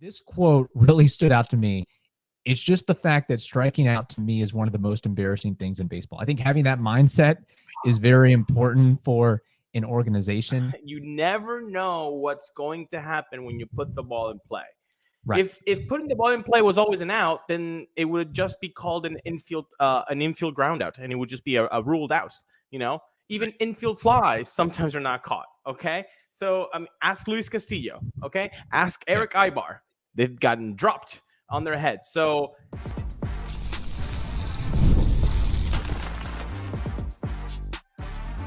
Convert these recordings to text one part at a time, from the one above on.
This quote really stood out to me. It's just the fact that striking out to me is one of the most embarrassing things in baseball. I think having that mindset is very important for an organization. You never know what's going to happen when you put the ball in play. Right. If putting the ball in play was always an out, then it would just be called an infield ground out, and it would just be a ruled out. Even infield flies sometimes are not caught. Okay, so ask Luis Castillo. Okay, ask Eric Ibar. They've gotten dropped on their heads. So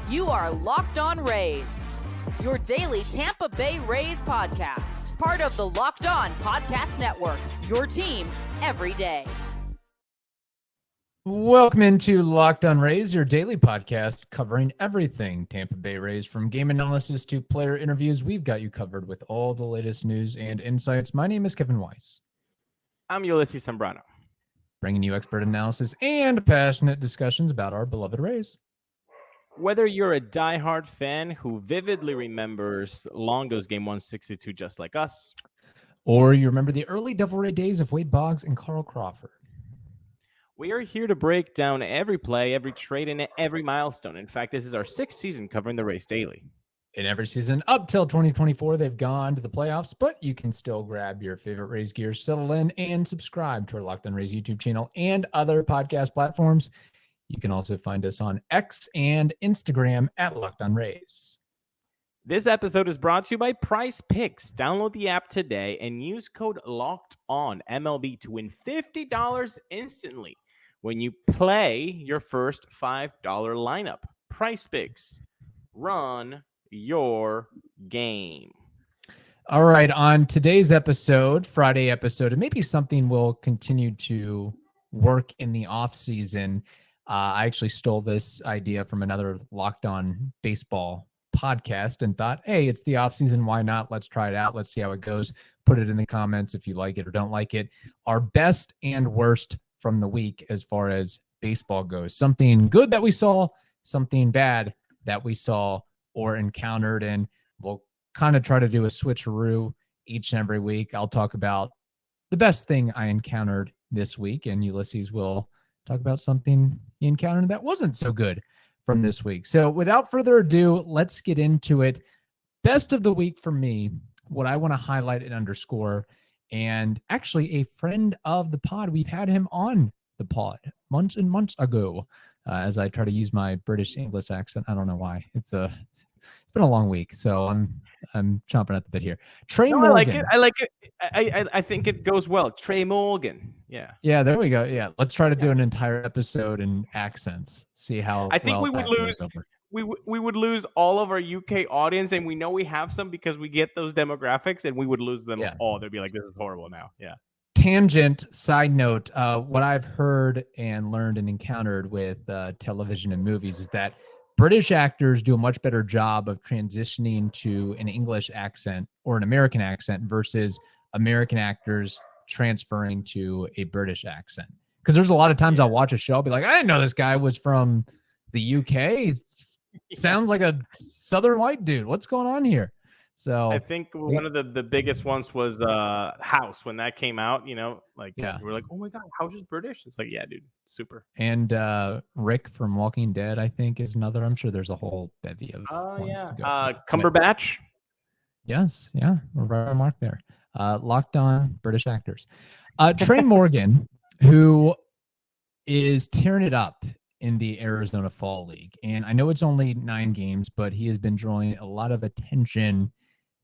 you are Locked On Rays, your daily Tampa Bay Rays podcast, part of the Locked On Podcast Network, your team every day. Welcome into Locked On Rays, your daily podcast covering everything Tampa Bay Rays, from game analysis to player interviews. We've got you covered with all the latest news and insights. My name is Kevin Weiss. I'm Ulysses Zambrano, bringing you expert analysis and passionate discussions about our beloved Rays. Whether you're a diehard fan who vividly remembers Longo's Game 162 just like us, or you remember the early Devil Ray days of Wade Boggs and Carl Crawford, we are here to break down every play, every trade, and every milestone. In fact, this is our 6th season covering the Rays daily. In every season up till 2024, they've gone to the playoffs, but you can still grab your favorite Rays gear, settle in, and subscribe to our Locked On Rays YouTube channel and other podcast platforms. You can also find us on X and Instagram at Locked On Rays. This episode is brought to you by Prize Picks. Download the app today and use code LOCKEDONMLB to win $50 instantly when you play your first $5 lineup. Prize Picks. Run your game. All right, on today's episode, Friday episode, and maybe something we'll continue to work in the off season. I actually stole this idea from another Locked On Baseball podcast and thought, hey, it's the off season. Why not? Let's try it out. Let's see how it goes. Put it in the comments if you like it or don't like it. Our best and worst from the week as far as baseball goes. Something good that we saw, something bad that we saw or encountered, and we'll kind of try to do a switcheroo each and every week. I'll talk about the best thing I encountered this week, and Ulysses will talk about something he encountered that wasn't so good from this week. So without further ado, let's get into it. Best of the week for me, what I want to highlight and underscore, and actually a friend of the pod, we've had him on the pod months and months ago, as I try to use my British English accent. I don't know why. It's been a long week, so I'm chomping at the bit here. Tre Morgan. I like it. I think it goes well. Tre Morgan. Yeah, there we go. Yeah, let's try to do an entire episode in accents. See how I think we would lose. We would lose all of our UK audience, and we know we have some because we get those demographics, and we would lose them all. They'd be like, "This is horrible now." Yeah. Tangent side note: what I've heard and learned and encountered with television and movies is that British actors do a much better job of transitioning to an English accent or an American accent versus American actors transferring to a British accent. Because there's a lot of times I'll watch a show, I'll be like, I didn't know this guy was from the UK. Sounds like a Southern white dude. What's going on here? So I think one of the biggest ones was House when that came out. We were like, oh my god, House is British. It's like, yeah, dude, super. And Rick from Walking Dead, I think, is another. I'm sure there's a whole bevy of ones to go. Cumberbatch. Yes, yeah, we're right on mark there. Locked on British actors. Tre Morgan, who is tearing it up in the Arizona Fall League. And I know it's only 9 games, but he has been drawing a lot of attention,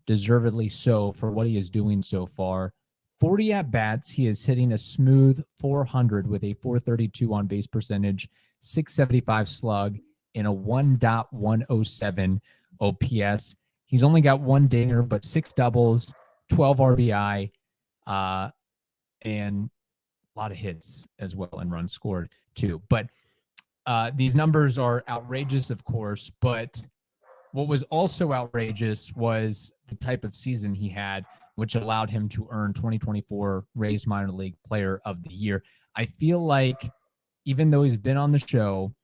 deservedly so, for what he is doing so far. 40 at-bats, he is hitting a smooth 400 with a 432 on-base percentage, 675 slug, and a 1.107 OPS. He's only got 1 dinger, but 6 doubles, 12 RBI, and a lot of hits as well, and runs scored too. But these numbers are outrageous, of course, but what was also outrageous was the type of season he had, which allowed him to earn 2024 Rays Minor League Player of the Year. I feel like, even though he's been on the show,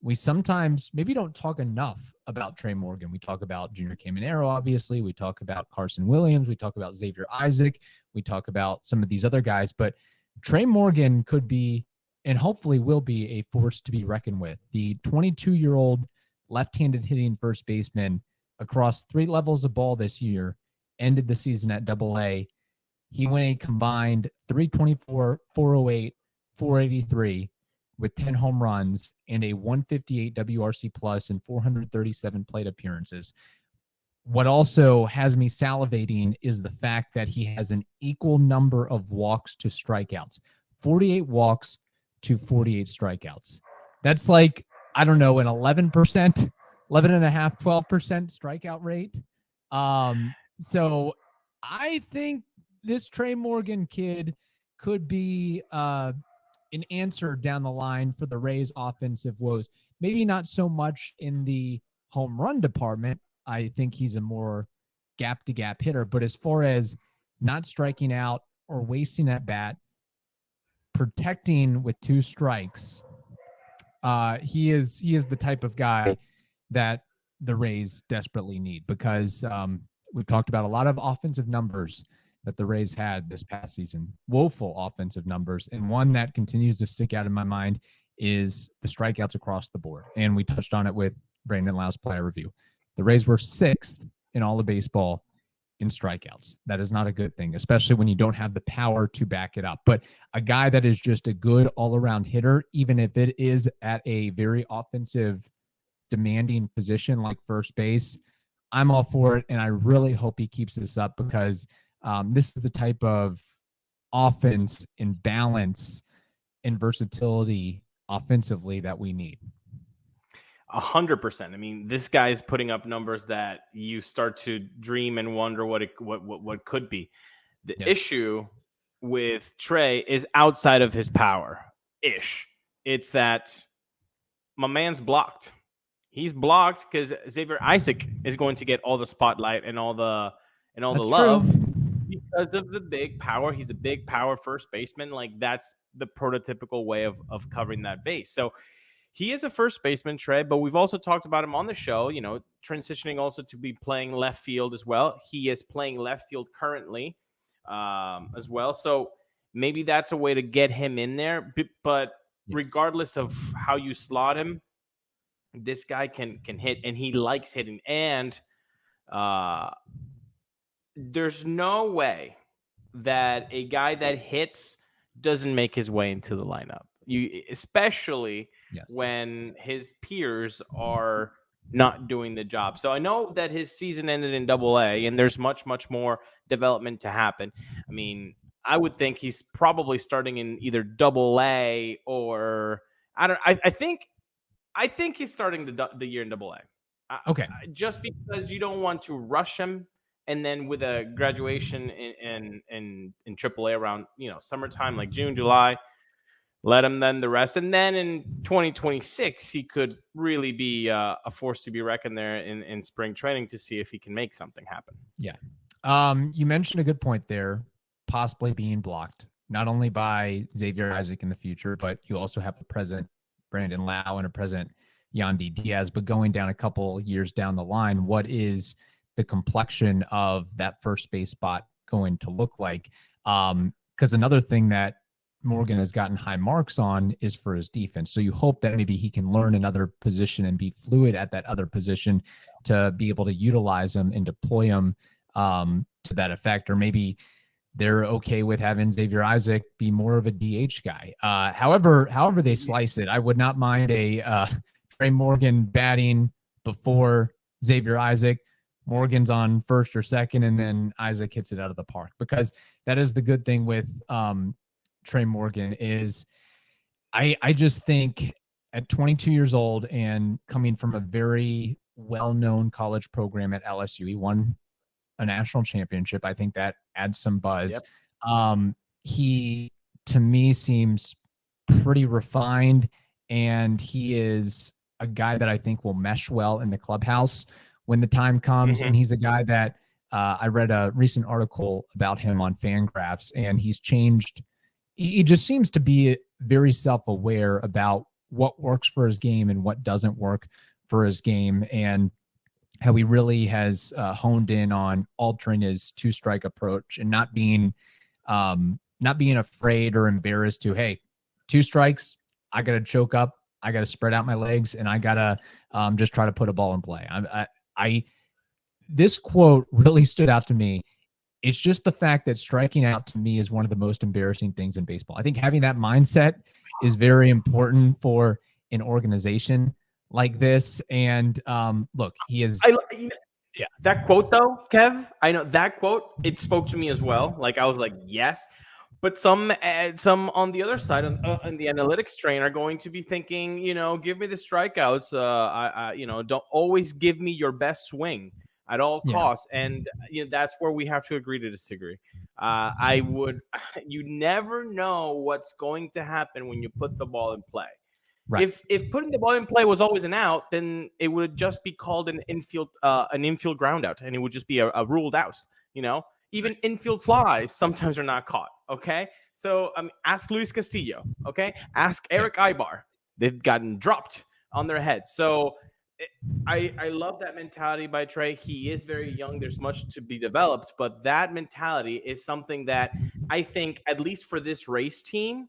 we sometimes maybe don't talk enough about Tre Morgan. We talk about Junior Caminero, obviously. We talk about Carson Williams. We talk about Xavier Isaac. We talk about some of these other guys. But Tre Morgan could be, and hopefully will be, a force to be reckoned with. The 22-year-old left-handed hitting first baseman across 3 levels of ball this year ended the season at Double-A. He went a combined 324, 408, 483 with 10 home runs and a 158 WRC plus and 437 plate appearances. What also has me salivating is the fact that he has an equal number of walks to strikeouts, 48 walks to 48 strikeouts. That's like, I don't know, an 11%, 11.5%, 12% strikeout rate. So I think this Tre Morgan kid could be an answer down the line for the Rays' offensive woes. Maybe not so much in the home run department. I think he's a more gap-to-gap hitter. But as far as not striking out or wasting at bat, protecting with 2 strikes, he is the type of guy that the Rays desperately need, because we've talked about a lot of offensive numbers that the Rays had this past season, woeful offensive numbers. And one that continues to stick out in my mind is the strikeouts across the board. And we touched on it with Brandon Lau's player review. The Rays were 6th in all of baseball in strikeouts. That is not a good thing, especially when you don't have the power to back it up. But a guy that is just a good all-around hitter, even if it is at a very offensive, demanding position like first base, I'm all for it. And I really hope he keeps this up, because this is the type of offense and balance and versatility offensively that we need. 100%. I mean, this guy is putting up numbers that you start to dream and wonder what could be. The issue with Tre is outside of his power-ish. It's that my man's blocked. He's blocked because Xavier Isaac is going to get all the spotlight and all the love. True. Because of the big power. He's a big power first baseman. Like, that's the prototypical way of covering that base. So he is a first baseman, Tre, but we've also talked about him on the show, transitioning also to be playing left field as well. He is playing left field currently as well. So maybe that's a way to get him in there. But regardless of how you slot him, this guy can hit, and he likes hitting. And there's no way that a guy that hits doesn't make his way into the lineup. Especially when his peers are not doing the job. So I know that his season ended in Double-A, and there's much, much more development to happen. I mean, I would think he's probably starting in either Double-A or I think he's starting the year in Double-A. Okay. Just because you don't want to rush him. And then with a graduation in AAA around, summertime, like June, July, let him then the rest. And then in 2026, he could really be a force to be reckoned there in spring training to see if he can make something happen. Yeah. You mentioned a good point there, possibly being blocked, not only by Xavier Isaac in the future, but you also have a present Brandon Lau and a present Yandy Diaz. But going down a couple years down the line, what is the complexion of that first base spot going to look like? Because another thing that Morgan has gotten high marks on is for his defense. So you hope that maybe he can learn another position and be fluid at that other position to be able to utilize him and deploy him to that effect. Or maybe they're okay with having Xavier Isaac be more of a DH guy. However they slice it, I would not mind a Tre Morgan batting before Xavier Isaac. Morgan's on first or second, and then Isaac hits it out of the park, because that is the good thing with Tre Morgan is I just think at 22 years old and coming from a very well-known college program at LSU, he won a national championship. I think that adds some buzz. Yep. He, to me, seems pretty refined, and he is a guy that I think will mesh well in the clubhouse when the time comes. And he's a guy that I read a recent article about him on Fangraphs, and he's changed. He just seems to be very self-aware about what works for his game and what doesn't work for his game, and how he really has honed in on altering his two-strike approach and not being afraid or embarrassed to, hey, 2 strikes, I got to choke up, I got to spread out my legs, and I got to just try to put a ball in play. This quote really stood out to me. It's just the fact that striking out to me is one of the most embarrassing things in baseball. I think having that mindset is very important for an organization like this. And look, he is. Yeah, that quote though, Kev, I know that quote, it spoke to me as well. Like I was like, yes. But some on the other side, on the analytics train, are going to be thinking, give me the strikeouts. Don't always give me your best swing at all costs. And that's where we have to agree to disagree. You never know what's going to happen when you put the ball in play. Right. If putting the ball in play was always an out, then it would just be called an infield ground out, and it would just be a ruled out. Even infield flies sometimes are not caught. Okay, so ask Luis Castillo. Okay, ask Eric Ibar. They've gotten dropped on their heads. So I love that mentality by Tre. He is very young. There's much to be developed, but that mentality is something that I think, at least for this race team,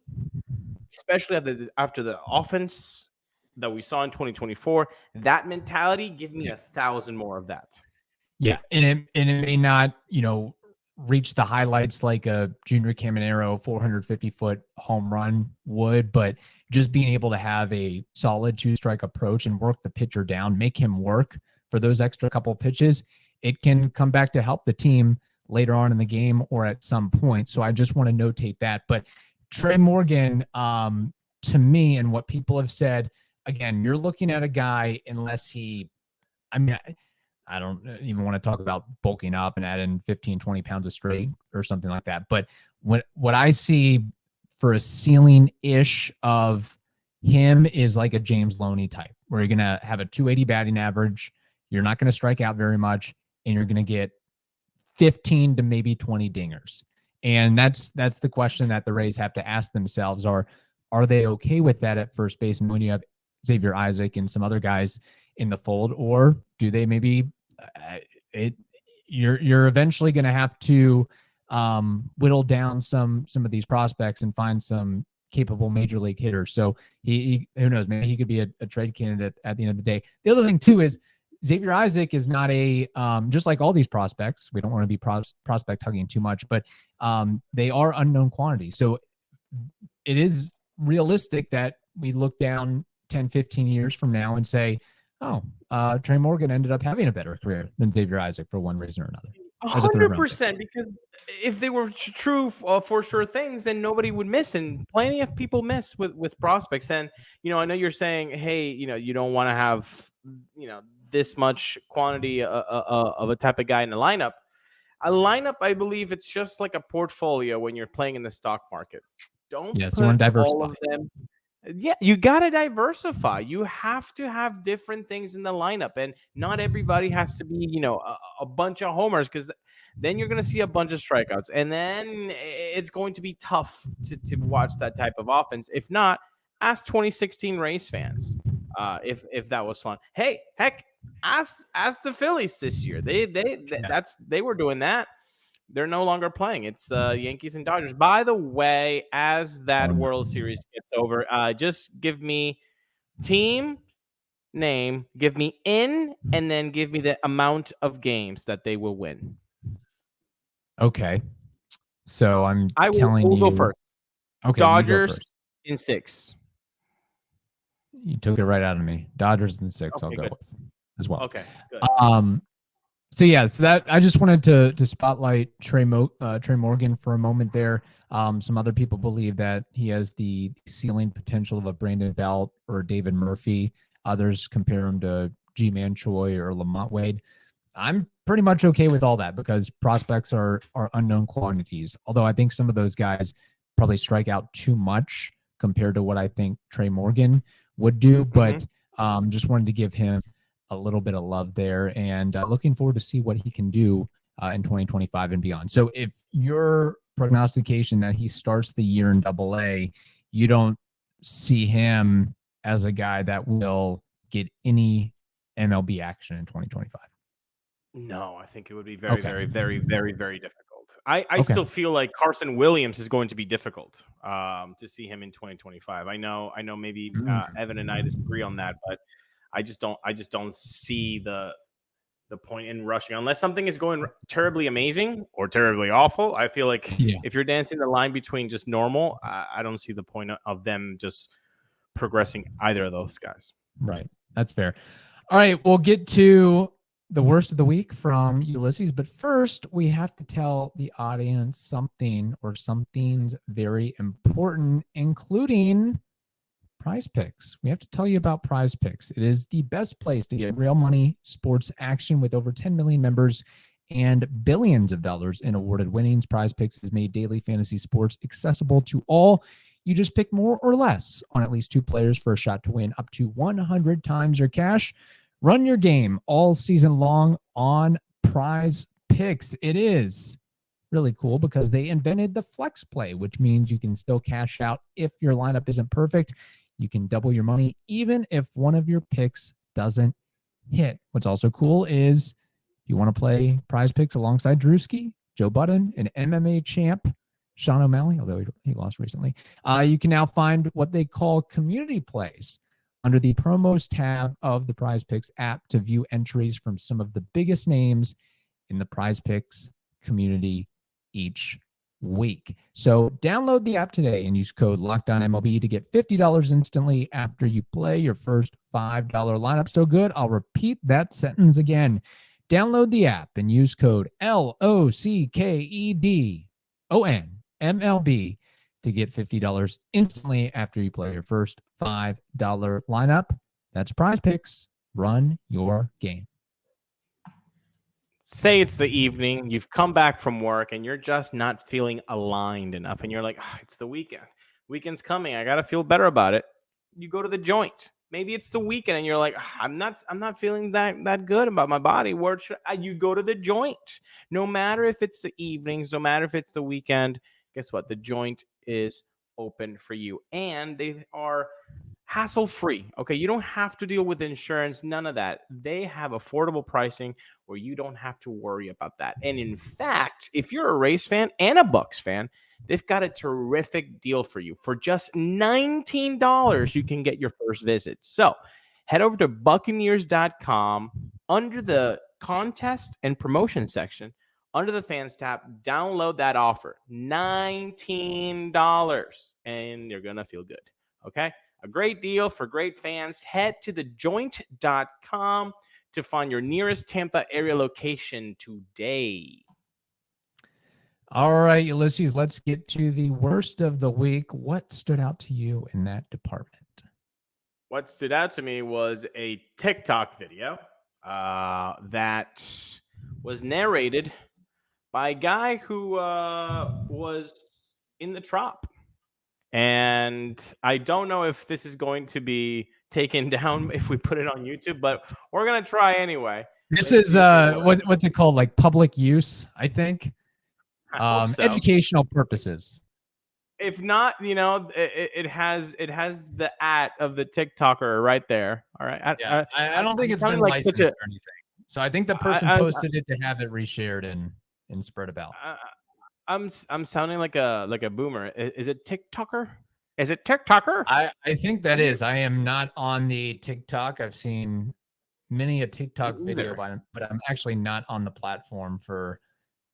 especially after the offense that we saw in 2024, that mentality, give me 1,000 more of that. Yeah, and it may not, reach the highlights like a Junior Caminero 450-foot home run would, but just being able to have a solid 2-strike approach and work the pitcher down, make him work for those extra couple pitches, it can come back to help the team later on in the game or at some point. So I just want to notate that. But Tre Morgan, to me, and what people have said, again, you're looking at a guy, unless I don't even want to talk about bulking up and adding 15, 20 pounds of strength or something like that. But what I see for a ceiling-ish of him is like a James Loney type, where you're going to have a 280 batting average, you're not going to strike out very much, and you're going to get 15 to maybe 20 dingers. And that's the question that the Rays have to ask themselves: are they okay with that at first base? And when you have Xavier Isaac and some other guys in the fold, or do they maybe you're eventually going to have to whittle down some of these prospects and find some capable major league hitters. So he who knows, maybe he could be a trade candidate at the end of the day. The other thing too is Xavier Isaac is not a just like all these prospects. We don't want to be prospect hugging too much, but they are unknown quantities. So it is realistic that we look down 10, 15 years from now and say, Tre Morgan ended up having a better career than Xavier Isaac for one reason or another. 100%, because if they were true for sure things, then nobody would miss, and plenty of people miss with prospects. And I know you're saying, hey, you don't want to have this much quantity of a type of guy in the lineup. A lineup, I believe, it's just like a portfolio when you're playing in the stock market. Don't put all of them. Yeah, you got to diversify. You have to have different things in the lineup, and not everybody has to be, a bunch of homers, because then you're going to see a bunch of strikeouts, and then it's going to be tough to watch that type of offense. If not, ask 2016 Rays fans if that was fun. Hey, heck, ask the Phillies this year. They were doing that. They're no longer playing. It's Yankees and Dodgers. By the way, as that World Series gets over, just give me team name, give me in, and then give me the amount of games that they will win. Okay. So we'll go first. Okay. Dodgers in 6. You took it right out of me. Dodgers in 6. Okay, I'll go with as well. Okay, good. So that I just wanted to spotlight Tre Morgan for a moment there. Some other people believe that he has the ceiling potential of a Brandon Belt or David Murphy. Others compare him to G-Man Choi or Lamont Wade. I'm pretty much okay with all that because prospects are unknown quantities. Although I think some of those guys probably strike out too much compared to what I think Tre Morgan would do. But just wanted to give him a little bit of love there, and looking forward to see what he can do in 2025 and beyond. So if your prognostication that he starts the year in Double-A, you don't see him as a guy that will get any MLB action in 2025? No, I think it would be very, Okay. very, very, very, very difficult. I Okay. still feel like Carson Williams is going to be difficult to see him in 2025. I know maybe Evan and I disagree on that, but I just don't see the point in rushing unless something is going terribly amazing or terribly awful. I feel like if you're dancing the line between just normal, I don't see the point of them just progressing either of those guys. Right. That's fair. All right. We'll get to the worst of the week from Ulysses, but first we have to tell the audience something's very important, including Prize Picks. We have to tell you about Prize Picks. It is the best place to get real money sports action with over 10 million members and billions of dollars in awarded winnings. Prize Picks has made daily fantasy sports accessible to all. You just pick more or less on at least two players for a shot to win up to 100 times your cash. Run your game all season long on Prize Picks. It is really cool because they invented the flex play, which means you can still cash out if your lineup isn't perfect. You can double your money even if one of your picks doesn't hit. What's also cool is if you want to play Prize Picks alongside Drewski, Joe Budden, an MMA champ, Sean O'Malley, although he lost recently, you can now find what they call community plays under the promos tab of the Prize Picks app to view entries from some of the biggest names in the Prize Picks community each week. So download the app today and use code LOCKDOWNMLB to get $50 instantly after you play your first $5 lineup. So good, I'll repeat that sentence again. Download the app and use code LOCKEDONMLB to get $50 instantly after you play your first $5 lineup. That's Prize Picks. Run your game. Say it's the evening, you've come back from work, and you're just not feeling aligned enough. And you're like, it's the weekend. Weekend's coming. I got to feel better about it. You go to the joint. Maybe it's the weekend, and you're like, I'm not feeling that good about my body. Where should you go to the joint? No matter if it's the evenings, no matter if it's the weekend, guess what? The joint is open for you, and they are hassle-free. Okay, you don't have to deal with insurance, none of that. They have affordable pricing where you don't have to worry about that. And in fact, if you're a Rays fan and a Bucks fan, they've got a terrific deal for you. For just $19, you can get your first visit. So head over to Buccaneers.com under the contest and promotion section. Under the fans tab, download that offer, $19, and you're going to feel good, okay? A great deal for great fans. Head to thejoint.com to find your nearest Tampa area location today. All right, Ulysses, let's get to the worst of the week. What stood out to you in that department? What stood out to me was a TikTok video that was narrated by a guy who was in the Trop. And I don't know if this is going to be taken down if we put it on YouTube, but we're going to try anyway. This is what's it called? Like public use, I think. So. Educational purposes. If not, it has the @ of the TikToker right there. All right. I don't think it's been like licensed or anything. So I think the person posted it to have it reshared and spread about. I'm sounding like a boomer. Is it TikToker? Is it TikToker? I think that is. I am not on the TikTok. I've seen many a TikTok video but I'm actually not on the platform for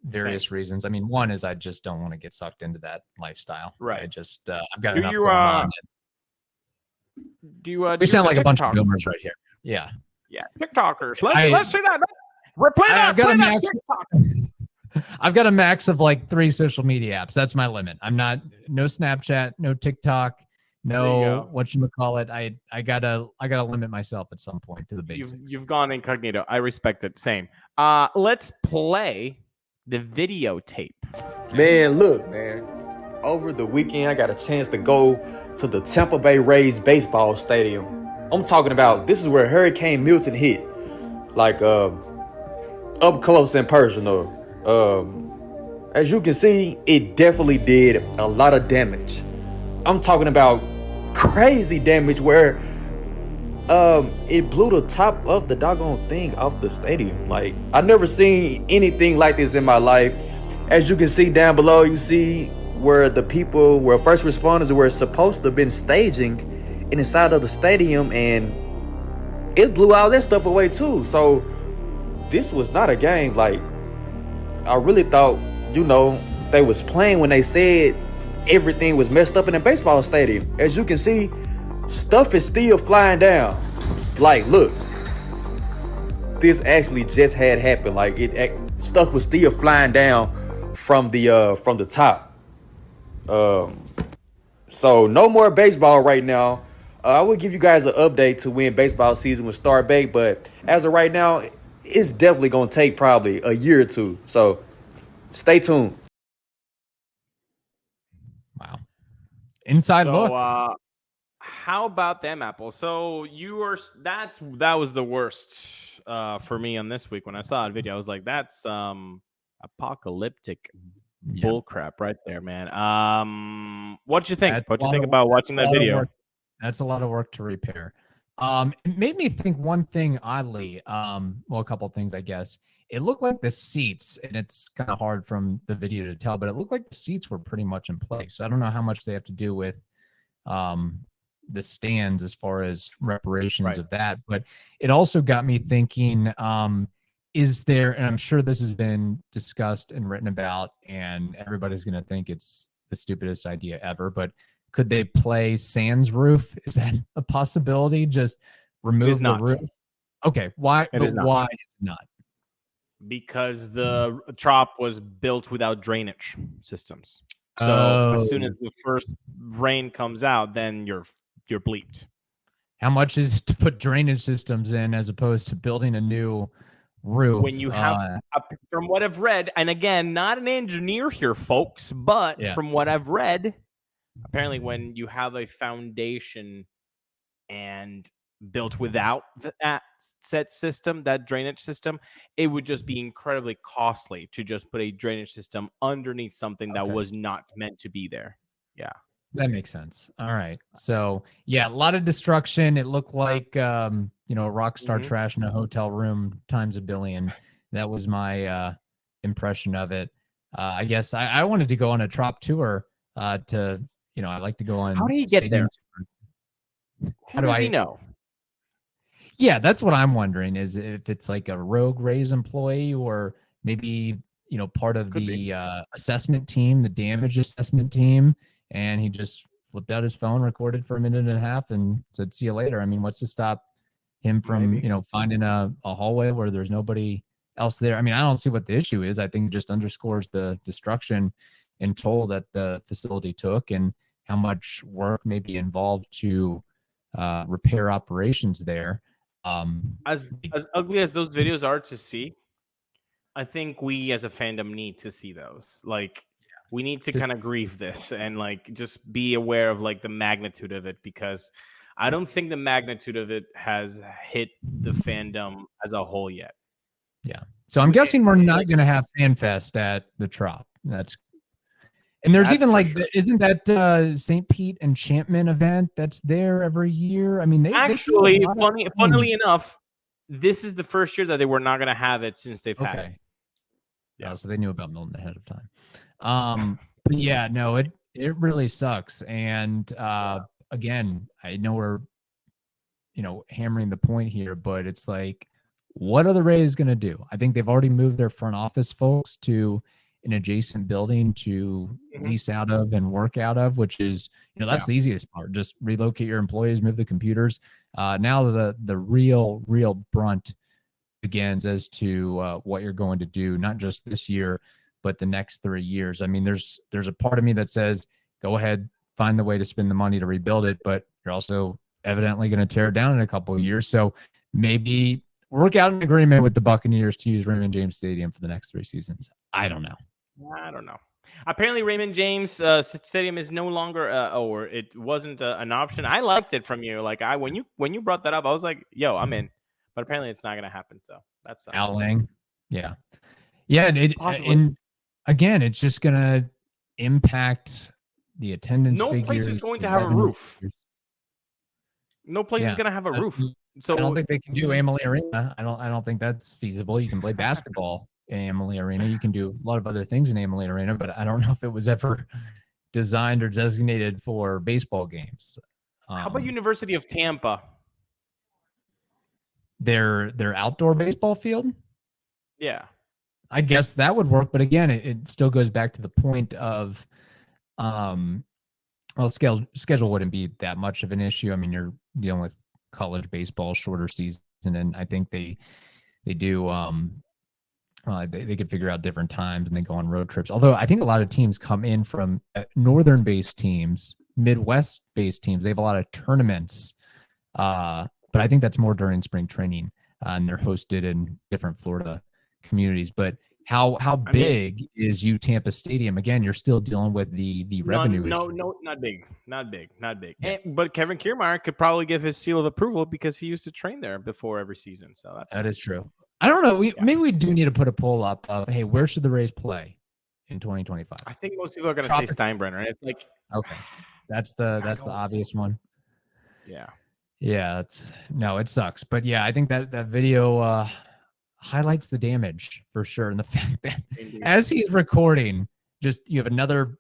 various reasons. I mean, one is I just don't want to get sucked into that lifestyle. Right. I just I've got enough going on. We sound like a bunch of boomers right here. Yeah. Yeah. TikTokers. Let's see that. I've got a max of like 3 social media apps. That's my limit. I'm not no Snapchat, no TikTok, no whatchamacallit. I gotta limit myself at some point to the basics. You've gone incognito. I respect it. Same. Let's play the videotape. Man, look, man. Over the weekend, I got a chance to go to the Tampa Bay Rays baseball stadium. I'm talking about this is where Hurricane Milton hit, like up close and personal. As you can see, it definitely did a lot of damage. I'm talking about crazy damage where it blew the top of the doggone thing off the stadium. Like, I never seen anything like this in my life. As you can see down below, you see where first responders were supposed to have been staging inside of the stadium, and it blew all that stuff away too. So this was not a game. Like, I really thought, they was playing when they said everything was messed up in a baseball stadium. As you can see, stuff is still flying down. Like, look, this actually just had happened. Like, stuff was still flying down from the top. So no more baseball right now. I will give you guys an update to when baseball season will start back, but as of right now, it's definitely gonna take probably a year or two. So stay tuned. Wow. Inside look. How about them, Apple? So that was the worst for me on this week. When I saw that video, I was like, that's apocalyptic bullcrap right there, man. What'd you think? What'd you think about watching that video? That's a lot of work to repair. It made me think one thing oddly. A couple of things, I guess. It looked like the seats, and it's kind of hard from the video to tell, but it looked like the seats were pretty much in place. I don't know how much they have to do with the stands as far as reparations of that, but it also got me thinking, is there, and I'm sure this has been discussed and written about, and everybody's going to think it's the stupidest idea ever, but could they play sans roof? Is that a possibility? Just remove the roof? Okay. Why? Why is it not? Because the Trop was built without drainage systems. So as soon as the first rain comes out, then you're bleeped. How much is it to put drainage systems in as opposed to building a new roof? When you have, from what I've read, and again, not an engineer here, folks, but from what I've read, apparently when you have a foundation and built without that set system, that drainage system, it would just be incredibly costly to just put a drainage system underneath something that was not meant to be there. Yeah. That makes sense. All right. So yeah, a lot of destruction. It looked like, a rock star trash in a hotel room times a billion. That was my impression of it. I guess I wanted to go on a Trop tour to, I like to go on. How do you get there? How does he know? Yeah, that's what I'm wondering, is if it's like a rogue Rays employee, or maybe, part of the assessment team, the damage assessment team, and he just flipped out his phone, recorded for a minute and a half, and said, see you later. I mean, what's to stop him from, finding a hallway where there's nobody else there? I mean, I don't see what the issue is. I think it just underscores the destruction and toll that the facility took, and how much work may be involved to repair operations there. As ugly as those videos are to see, I think we as a fandom need to see those. Like, we need to kind of grieve this and just be aware of the magnitude of it, because I don't think the magnitude of it has hit the fandom as a whole yet. Yeah. So I'm guessing we're not going to have FanFest at the Trop. And there's even isn't that St. Pete Enchantment event that's there every year? I mean, funnily enough, this is the first year that they were not going to have it since they've had it. Yeah, so they knew about Milton ahead of time. But yeah, no, it really sucks. And again, I know we're hammering the point here, but it's like, what are the Rays going to do? I think they've already moved their front office folks to an adjacent building to lease out of and work out of, which is, that's the easiest part. Just relocate your employees, move the computers. Now the real brunt begins as to what you're going to do, not just this year, but the next 3 years. I mean, there's a part of me that says, go ahead, find the way to spend the money to rebuild it, but you're also evidently going to tear it down in a couple of years. So maybe work out an agreement with the Buccaneers to use Raymond James Stadium for the next 3 seasons. I don't know. Apparently, Raymond James Stadium is no longer, or it wasn't an option. I liked it from you. When you brought that up, I was like, "Yo, I'm in." But apparently, it's not going to happen. So that's Al Lang. Yeah. And again, it's just going to impact the attendance. No figures, place is going to have a roof. No place is gonna have a roof. So I don't think they can do Amalie Arena. I don't think that's feasible. You can play basketball in Amalie Arena. You can do a lot of other things in Amalie Arena, but I don't know if it was ever designed or designated for baseball games. How about University of Tampa? Their outdoor baseball field? Yeah. I guess that would work, but again, it still goes back to the point of schedule wouldn't be that much of an issue. I mean, you're dealing with college baseball, shorter season, and I think they do they could figure out different times and they go on road trips. Although I think a lot of teams come in from northern based teams, Midwest based teams. They have a lot of tournaments, but I think that's more during spring training, and they're hosted in different Florida communities. But how big is Tampa Stadium? Again, you're still dealing with the revenue. No, not big. Yeah. But Kevin Kiermaier could probably give his seal of approval because he used to train there before every season. So that is true. I don't know. Maybe we do need to put a poll up of, hey, where should the Rays play in 2025? I think most people are going to say Steinbrenner. It's like, okay, that's the obvious one. Yeah. Yeah, it sucks. But yeah, I think that video highlights the damage for sure. And the fact that as he's recording, just you have another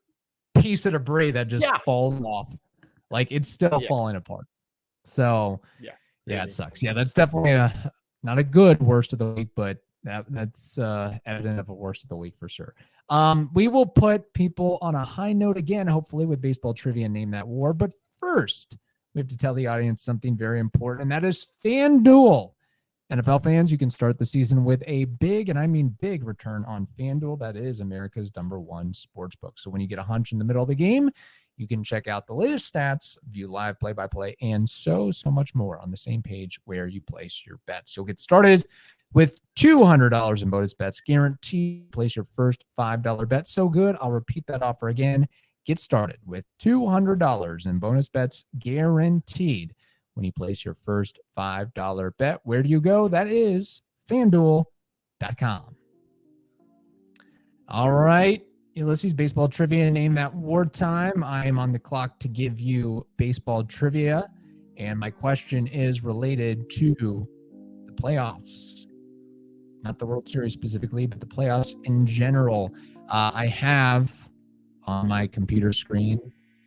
piece of debris that just falls off. Like it's still falling apart. So yeah, it sucks. Yeah, that's definitely not a good worst of the week, but that's evident of a worst of the week for sure. We will put people on a high note again, hopefully with baseball trivia and Name That War. But first, we have to tell the audience something very important, and that is FanDuel. NFL fans, you can start the season with a big, and I mean big, return on FanDuel. That is America's #1 sportsbook. So when you get a hunch in the middle of the game, you can check out the latest stats, view live play-by-play, and so much more on the same page where you place your bets. You'll get started with $200 in bonus bets guaranteed. Place your first $5 bet. So good, I'll repeat that offer again. Get started with $200 in bonus bets guaranteed when you place your first $5 bet. Where do you go? That is FanDuel.com. All right, Ulysses, baseball trivia, Name That War time. I am on the clock to give you baseball trivia, and my question is related to the playoffs. Not the World Series specifically, but the playoffs in general. I have on my computer screen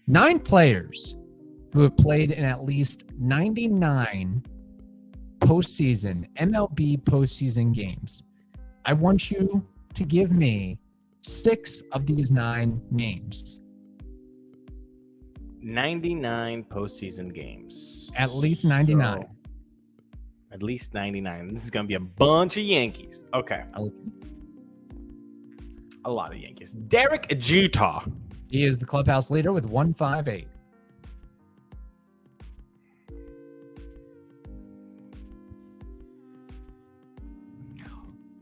9 players who have played in at least 99 postseason, MLB postseason games. I want you to give me 6 of these 9 names. 99 postseason games. At least 99. So, at least 99. This is going to be a bunch of Yankees. Okay. A lot of Yankees. Derek Jeter. He is the clubhouse leader with 158.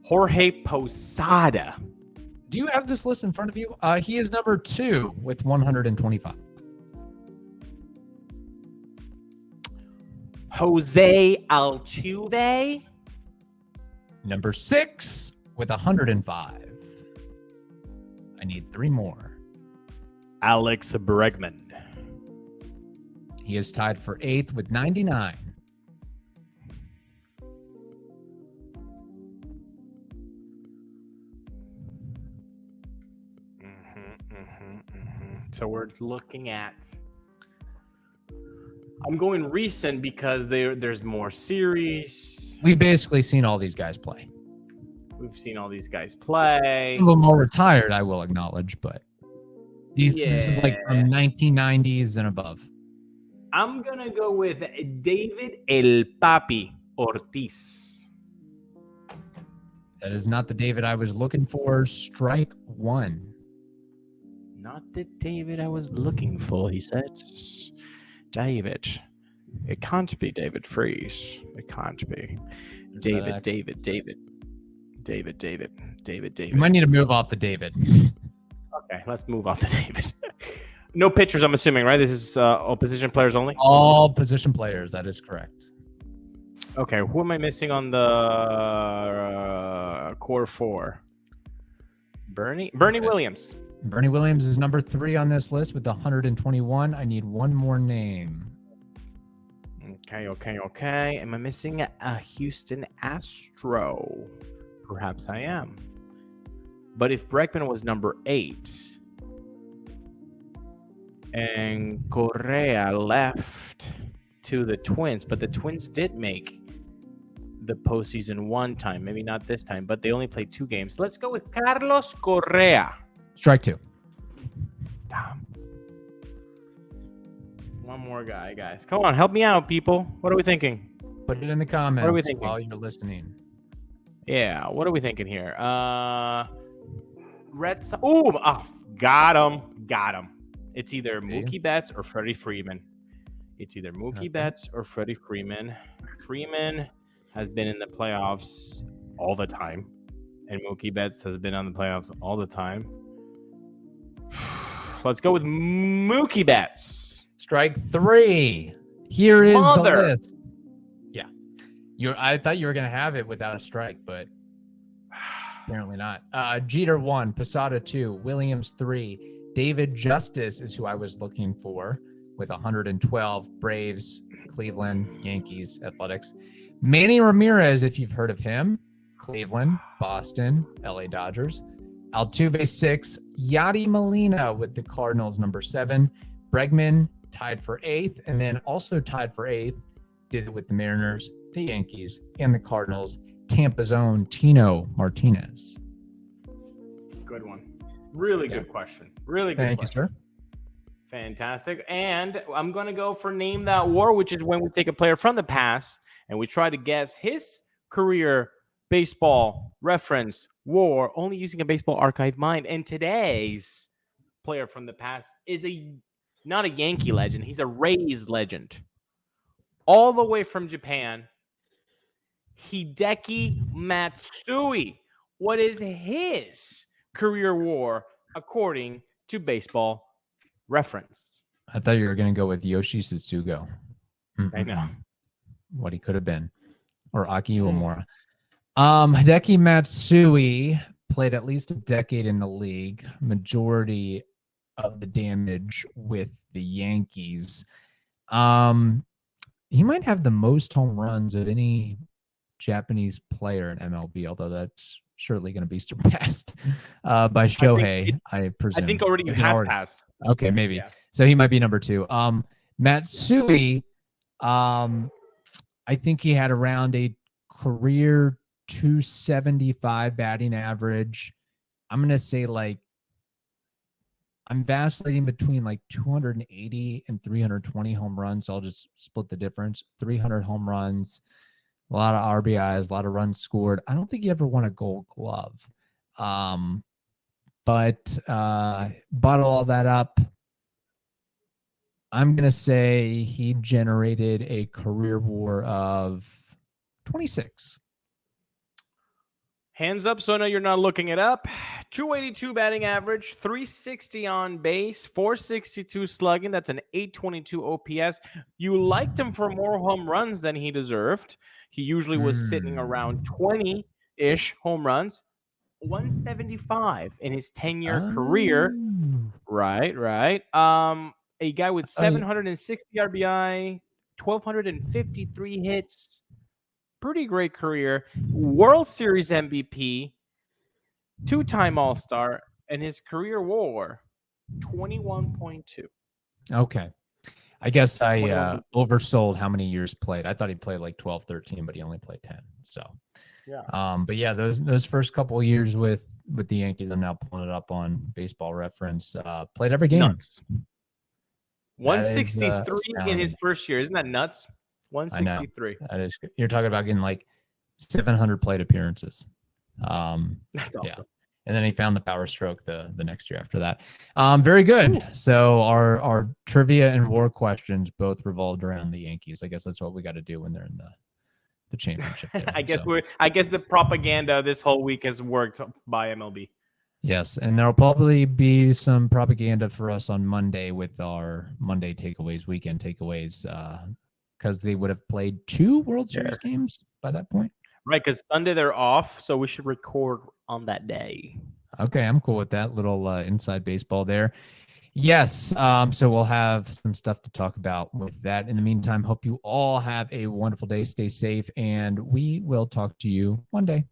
Jorge Posada. Do you have this list in front of you? He is number 2 with 125. Jose Altuve. Number 6 with 105. I need 3 more. Alex Bregman. He is tied for 8th with 99. So we're looking at... I'm going recent because there's more series. We've basically seen all these guys play. We've seen all these guys play. A little more retired, I will acknowledge, but this is like from 1990s and above. I'm going to go with David El Papi Ortiz. That is not the David I was looking for. Strike 1. Not the David I was looking for, he said. David. It can't be David Freese. It can't be. David. You might need to move off the David. Okay, let's move off the David. No pitchers, I'm assuming, right? This is all position players only? All position players, that is correct. Okay, who am I missing on the core 4? Bernie Williams. Bernie Williams is number 3 on this list with 121. I need 1 more name. Okay. Am I missing a Houston Astro? Perhaps I am. But if Bregman was number 8 and Correa left to the Twins, but the Twins did make the postseason one time, maybe not this time, but they only played 2 games. Let's go with Carlos Correa. Strike 2. Damn. One more guy, guys. Come on, help me out, people. What are we thinking? Put it in the comments What are we thinking? while you're listening. Yeah, what are we thinking here? Red Sox. Ooh, got him. It's either Mookie Betts or Freddie Freeman. Freeman has been in the playoffs all the time, and Mookie Betts has been on the playoffs all the time. Let's go with Mookie Betts. Strike 3. Here is the list. Yeah. I thought you were going to have it without a strike, but apparently not. Jeter 1, Posada 2, Williams 3. David Justice is who I was looking for with 112. Braves, Cleveland, Yankees, Athletics. Manny Ramirez, if you've heard of him, Cleveland, Boston, LA Dodgers. Altuve 6, Yadi Molina with the Cardinals, number 7. Bregman tied for 8th, and then also tied for 8th, did it with the Mariners, the Yankees, and the Cardinals. Tampa's own Tino Martinez. Good one. Really good question. Really good Thank question. you, sir. Fantastic. And I'm going to go for Name That War, which is when we take a player from the past and we try to guess his career baseball reference war, only using a baseball archive mind. And today's player from the past is not a Yankee legend. He's a Rays legend. All the way from Japan, Hideki Matsui. What is his career war according to Baseball Reference? I thought you were going to go with Yoshi Tsutsugo. I know. What he could have been. Or Aki Uemura. Hideki Matsui played at least a decade in the league. Majority of the damage with the Yankees. He might have the most home runs of any Japanese player in MLB, although that's surely going to be surpassed by Shohei, I presume. I think already has passed. Okay, maybe. Yeah. So he might be number 2. Matsui, I think he had around a career 275 batting average. I'm going to say I'm vacillating between 280 and 320 home runs. So I'll just split the difference. 300 home runs, a lot of RBIs, a lot of runs scored. I don't think he ever won a Gold Glove. But bottle all that up, I'm going to say he generated a career WAR of 26. Hands up, so I know you're not looking it up. 282 batting average, 360 on base, 462 slugging. That's an 822 OPS. You liked him for more home runs than he deserved. He usually was sitting around 20-ish home runs. 175 in his 10-year career. Right. A guy with 760 RBI, 1,253 hits. Pretty great career. World Series MVP, 2-time All-Star, and his career WAR, 21.2. Okay. I guess I oversold how many years played. I thought he played 12, 13, but he only played 10. So, yeah. But yeah, those first couple of years with the Yankees, I'm now pulling it up on Baseball Reference. Played every game. Nuts. 163 in his first year. Isn't that nuts? 163. That is. You're talking about getting 700 plate appearances. That's awesome. Yeah. And then he found the power stroke the next year after that. Very good. Ooh. So our trivia and war questions both revolved around the Yankees. I guess that's what we got to do when they're in the championship. There, I guess the propaganda this whole week has worked by MLB. Yes, and there'll probably be some propaganda for us on Monday with our Monday takeaways, weekend takeaways, because they would have played 2 World Series games by that point. Right, because Sunday they're off, so we should record on that day. Okay, I'm cool with that little inside baseball there. Yes. So we'll have some stuff to talk about with that. In the meantime, hope you all have a wonderful day. Stay safe, and we will talk to you one day.